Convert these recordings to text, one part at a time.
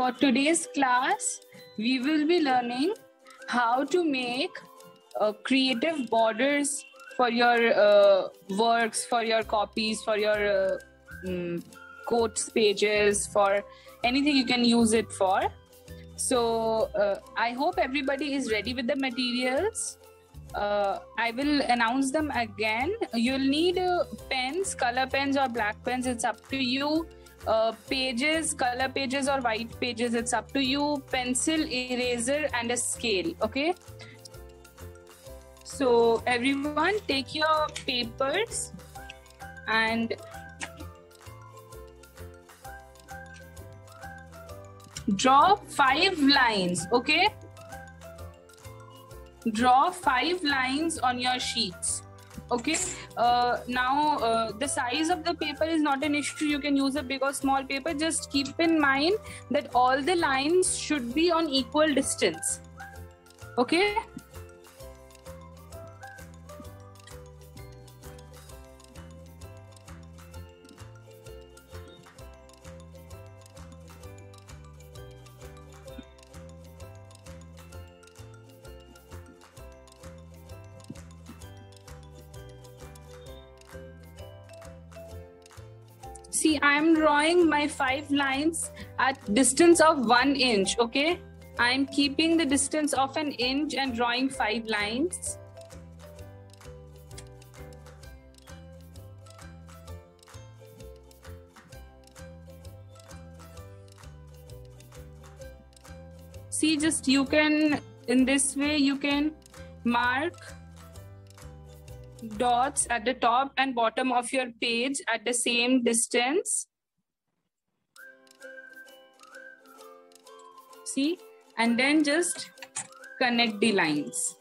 For today's class, we will be learning how to make creative borders for your works, for your copies, for your quotes pages, for anything you can use it for. So I hope everybody is ready with the materials. I will announce them again. You'll need pens, color pens or black pens. It's up to you. Pages, color pages or white pages. It's up to you. Pencil, eraser and a scale. Okay. So everyone take your papers and draw 5 lines. Okay. Draw 5 lines on your sheets. Okay. Now the size of the paper is not an issue. You can use a big or small paper. Just keep in mind that all the lines should be on equal distance. Okay. See, I'm drawing my 5 lines at distance of 1 inch, okay? I'm keeping the distance of 1 inch and drawing 5 lines. See, just you can, in this way, you can mark dots at the top and bottom of your page at the same distance. See, and then just connect the lines.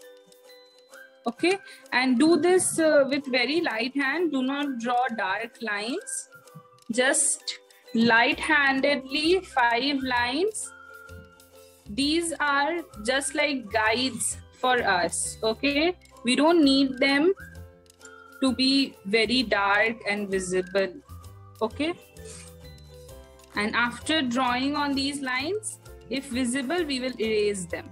Okay, and do this with very light hand. Do not draw dark lines. Just light-handedly 5 lines. These are just like guides for us. Okay, we don't need them to be very dark and visible. Okay, and after drawing on these lines, if visible, we will erase them.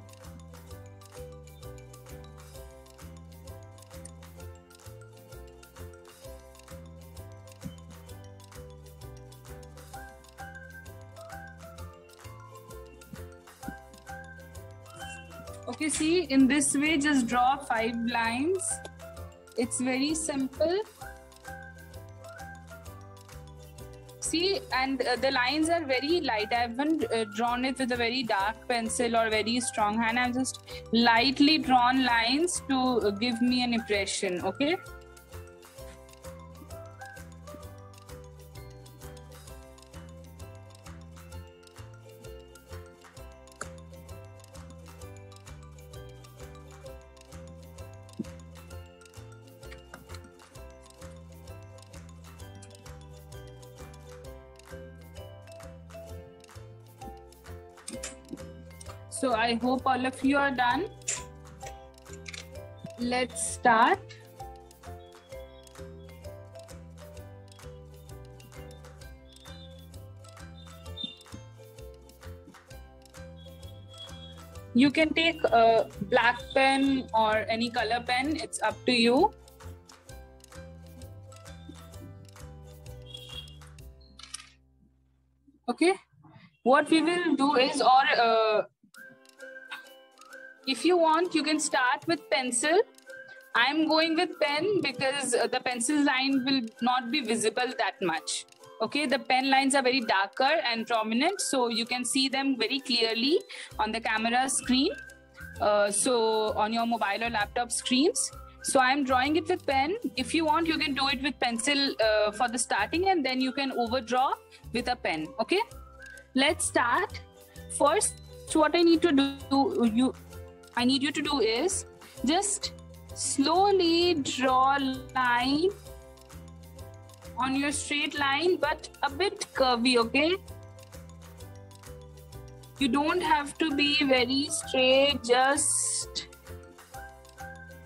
Okay, see, in this way, just draw 5 lines. It's very simple. See, and the lines are very light. I haven't drawn it with a very dark pencil or very strong hand. I've just lightly drawn lines to give me an impression, okay? So I hope all of you are done. Let's start. You can take a black pen or any color pen. It's up to you. Okay. What we will do is, if you want, you can start with pencil. I'm going with pen because the pencil line will not be visible that much. Okay, the pen lines are very darker and prominent, so you can see them very clearly on the camera screen. So on your mobile or laptop screens. So I'm drawing it with pen. If you want, you can do it with pencil for the starting, and then you can overdraw with a pen. Okay, let's start. First, what I need to do, I need you to do is just slowly draw a line on your straight line, but a bit curvy, okay? You don't have to be very straight, just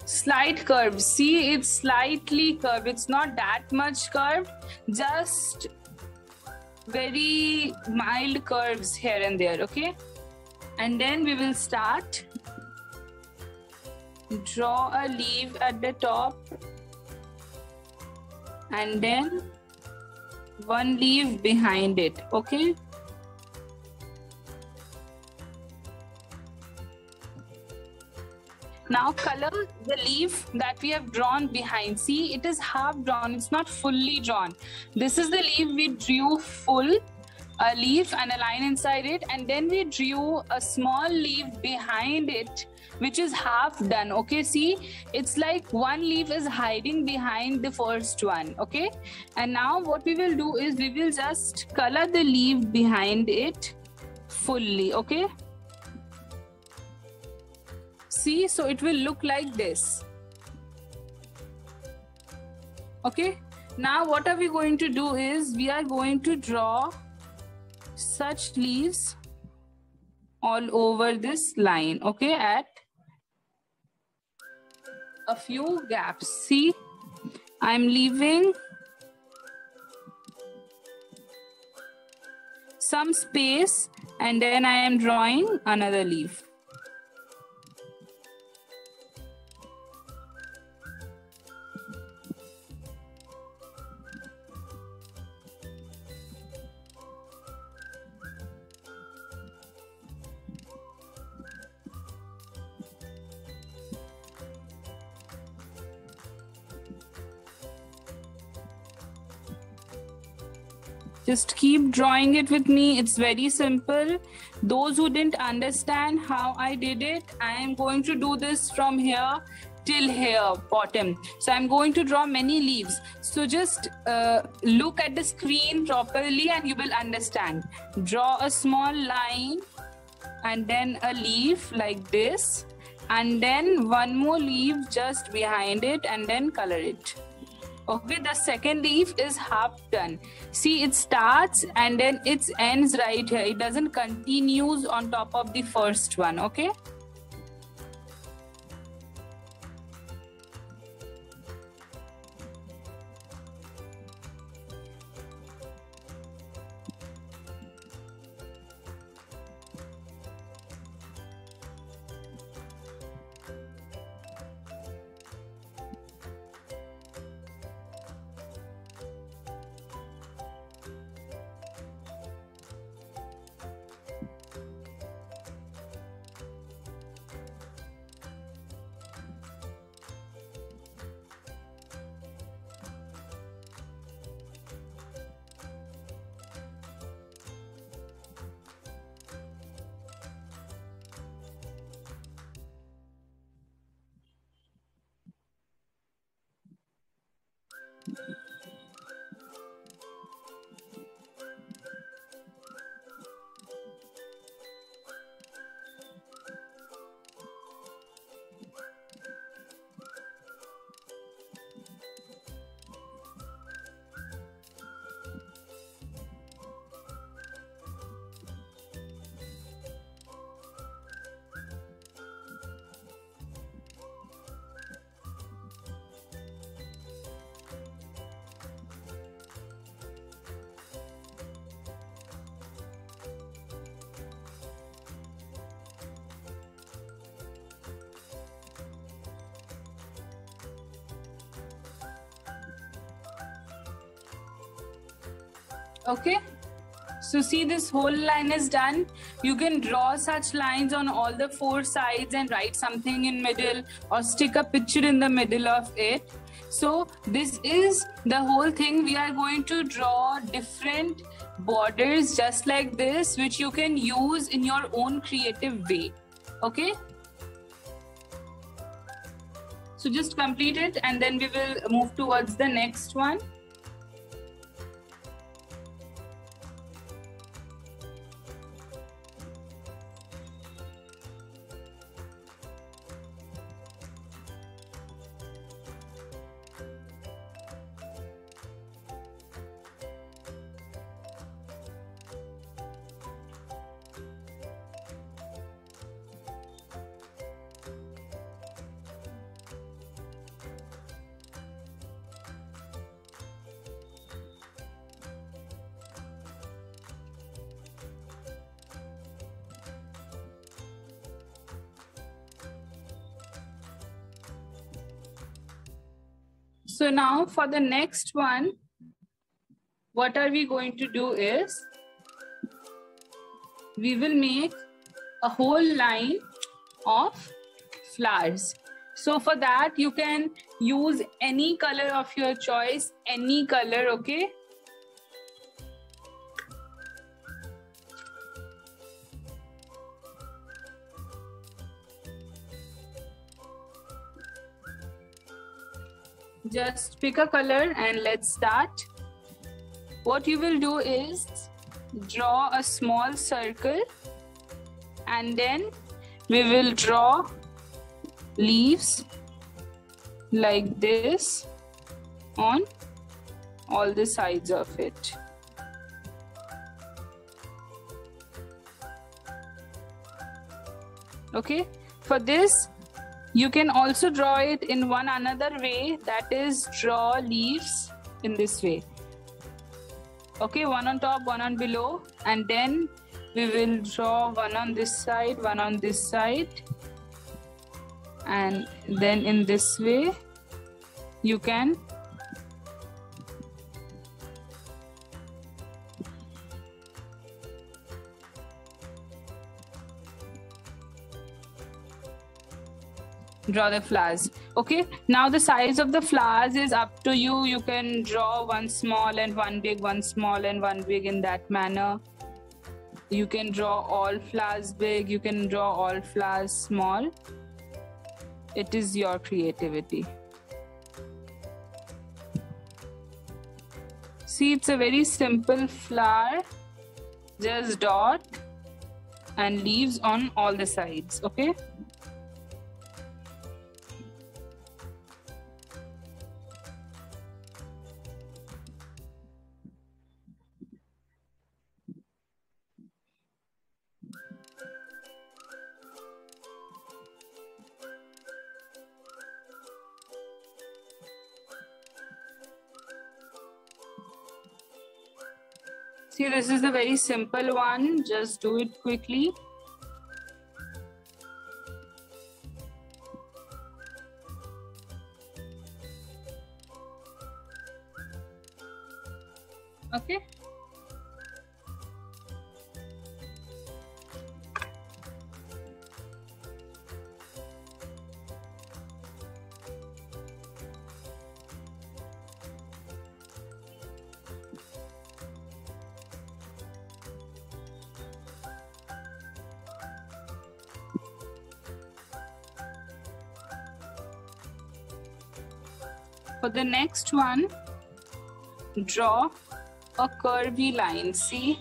slight curve. See, it's slightly curved. It's not that much curved. Just very mild curves here and there, okay? And then we will start. Draw a leaf at the top and then one leaf behind it, okay? Now color the leaf that we have drawn behind. See, it is half drawn, it's not fully drawn. This is the leaf we drew full, a leaf and a line inside it, and then we drew a small leaf behind it, which is half done, okay? See, it's like one leaf is hiding behind the first one, okay? And now what we will do is we will just color the leaf behind it fully, okay? See, so it will look like this. Okay, now what are we going to do is we are going to draw such leaves all over this line, okay, at a few gaps. See, I'm leaving some space and then I am drawing another leaf. Just keep drawing it with me. It's very simple. Those who didn't understand how I did it, I am going to do this from here till here, bottom. So I'm going to draw many leaves. So just look at the screen properly and you will understand. Draw a small line and then a leaf like this. And then one more leaf just behind it and then color it. Okay, the second leaf is half done. See, it starts and then it ends right here. It doesn't continues on top of the first one, okay? Okay, so see, this whole line is done. You can draw such lines on all the four sides and write something in middle or stick a picture in the middle of it. So this is the whole thing. We are going to draw different borders just like this, which you can use in your own creative way. Okay, so just complete it and then we will move towards the next one. So now for the next one, what are we going to do is, we will make a whole line of flowers. So for that, you can use any color of your choice, any color, okay? Just pick a color and let's start. What you will do is draw a small circle, and then we will draw leaves like this on all the sides of it. Okay, for this you can also draw it in one another way, that is draw leaves in this way. Okay, one on top, one on below, and then we will draw one on this side, one on this side, and then in this way you can draw the flowers. Okay, now the size of the flowers is up to you. You can draw one small and one big, one small and one big, in that manner. You can draw all flowers big, you can draw all flowers small. It is your creativity. See, it's a very simple flower, just dot and leaves on all the sides. Okay, see, this is a very simple one. Just do it quickly. Okay. For the next one, draw a curvy line. See,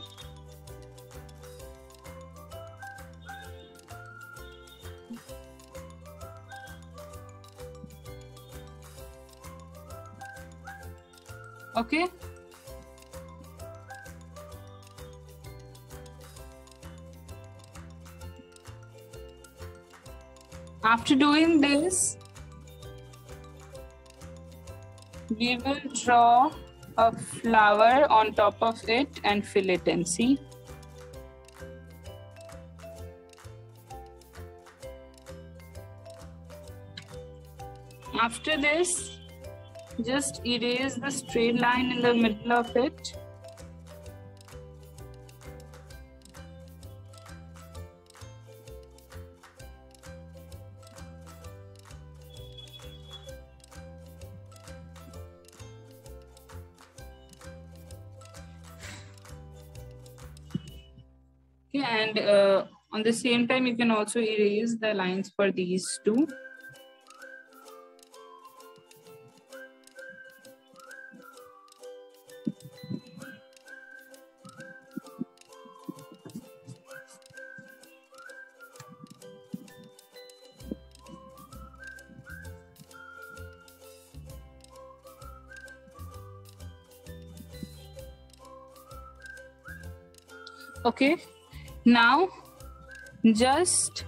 okay. After doing this, we will draw a flower on top of it and fill it in. See, after this, just erase the straight line in the middle of it. Okay, and on the same time, you can also erase the lines for these two. Okay, now just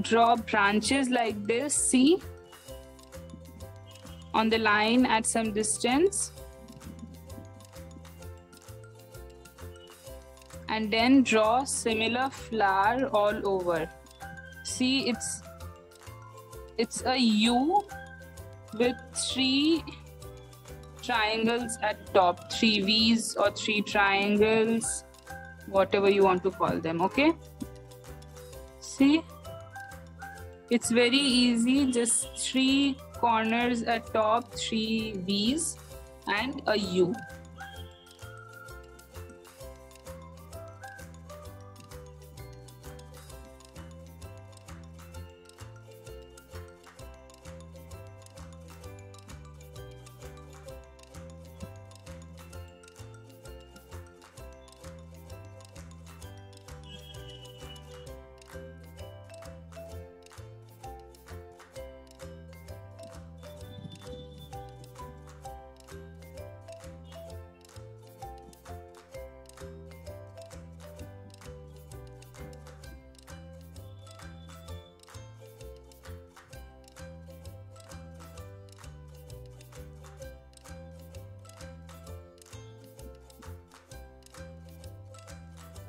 draw branches like this. See, on the line at some distance, and then draw similar flower all over. See, it's a U with 3 triangles at top, 3 V's or 3 triangles, whatever you want to call them. Okay, see, it's very easy, just 3 corners at top, 3 V's and a U.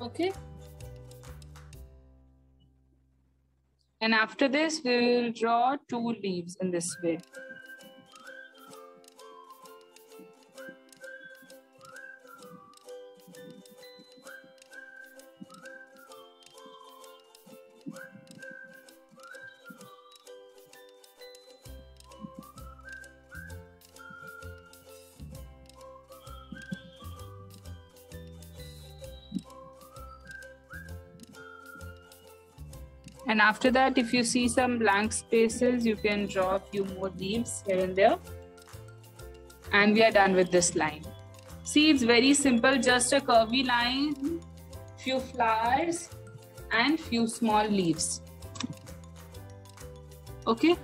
Okay, and after this we will draw 2 leaves in this way. And after that, if you see some blank spaces, you can draw a few more leaves here and there. And we are done with this line. See, it's very simple, just a curvy line, few flowers and few small leaves. Okay.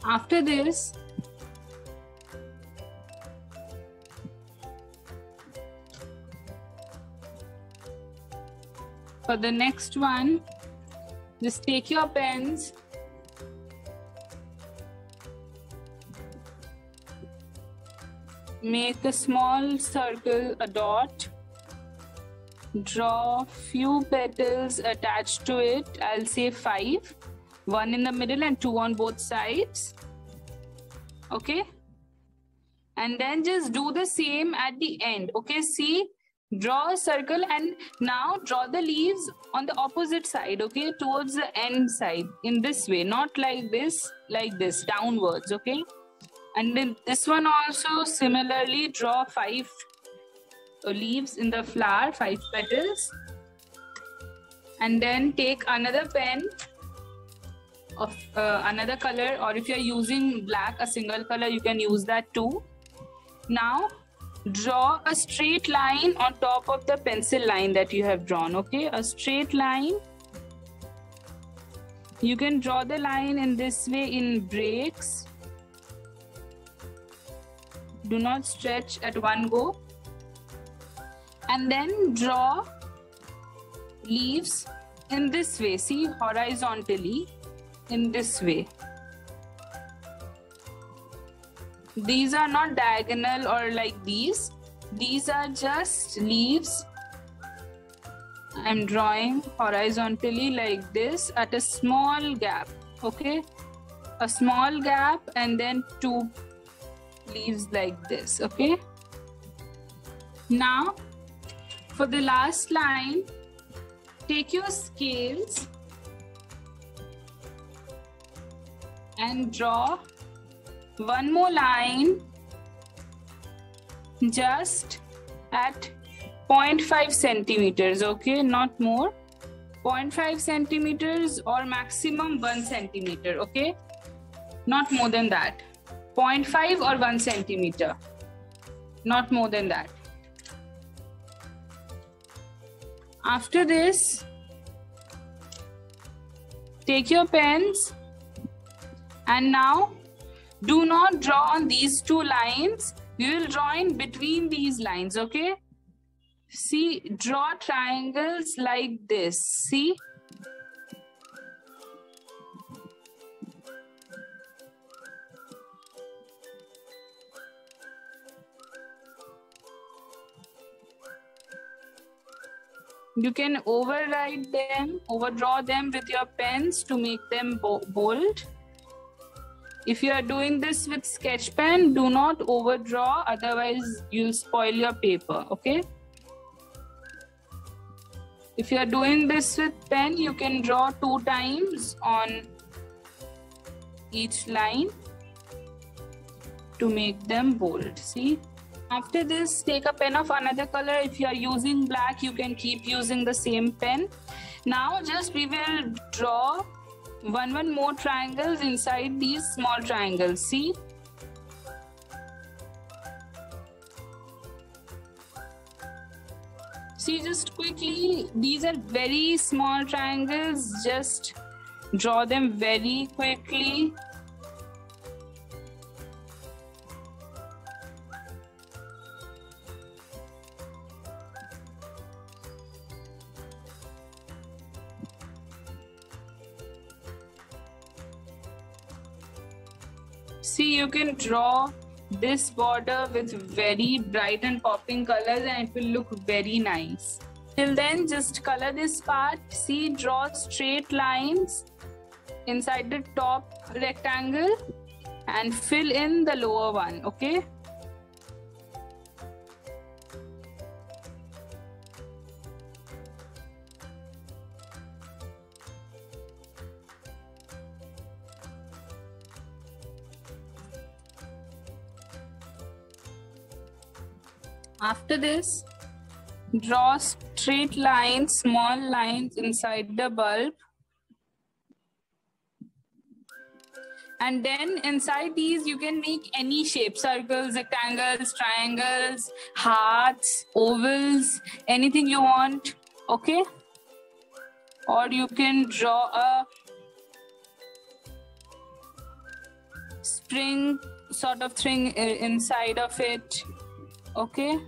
After this, for the next one, just take your pens, make a small circle, a dot, draw few petals attached to it. I'll say 5. 1 in the middle and 2 on both sides. Okay, and then just do the same at the end. Okay, see, draw a circle and now draw the leaves on the opposite side. Okay, towards the end side, in this way, not like this downwards. Okay, and then this one also similarly, draw 5 leaves in the flower, 5 petals, and then take another pen of another color, or if you're using black, a single color, you can use that too. Now draw a straight line on top of the pencil line that you have drawn. Okay, a straight line. You can draw the line in this way in breaks. Do not stretch at one go. And then draw leaves in this way, see, horizontally, in this way. These are not diagonal or like these are just leaves. I'm drawing horizontally like this at a small gap. Okay, a small gap, and then 2 leaves like this. Okay, now for the last line, take your scales and draw one more line just at 0.5 centimeters. Okay, not more, 0.5 centimeters or maximum 1 centimeter. Okay, not more than that, 0.5 or 1 centimeter. not more than that. After this, take your pens and now do not draw on these two lines. You will draw in between these lines, okay? See, draw triangles like this. See? You can overwrite them, overdraw them with your pens to make them bold. If you are doing this with sketch pen, do not overdraw, otherwise you'll spoil your paper, okay? If you are doing this with pen, you can draw 2 times on each line to make them bold, see? After this, take a pen of another color. If you are using black, you can keep using the same pen. Now just we will draw one more triangles inside these small triangles, see? See, just quickly, these are very small triangles, just draw them very quickly. See, you can draw this border with very bright and popping colors and it will look very nice. Till then, just color this part. See, draw straight lines inside the top rectangle and fill in the lower one, okay? After this, draw straight lines, small lines inside the bulb. And then inside these, you can make any shape, circles, rectangles, triangles, hearts, ovals, anything you want, okay? Or you can draw a spring sort of thing inside of it. Okay.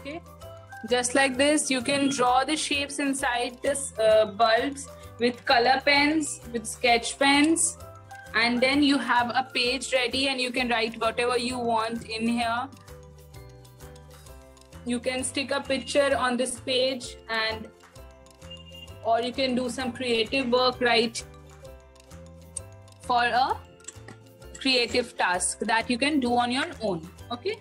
Okay, just like this, you can draw the shapes inside this bulbs with color pens, with sketch pens, and then you have a page ready and you can write whatever you want in here. You can stick a picture on this page and or you can do some creative work right for a creative task that you can do on your own. Okay.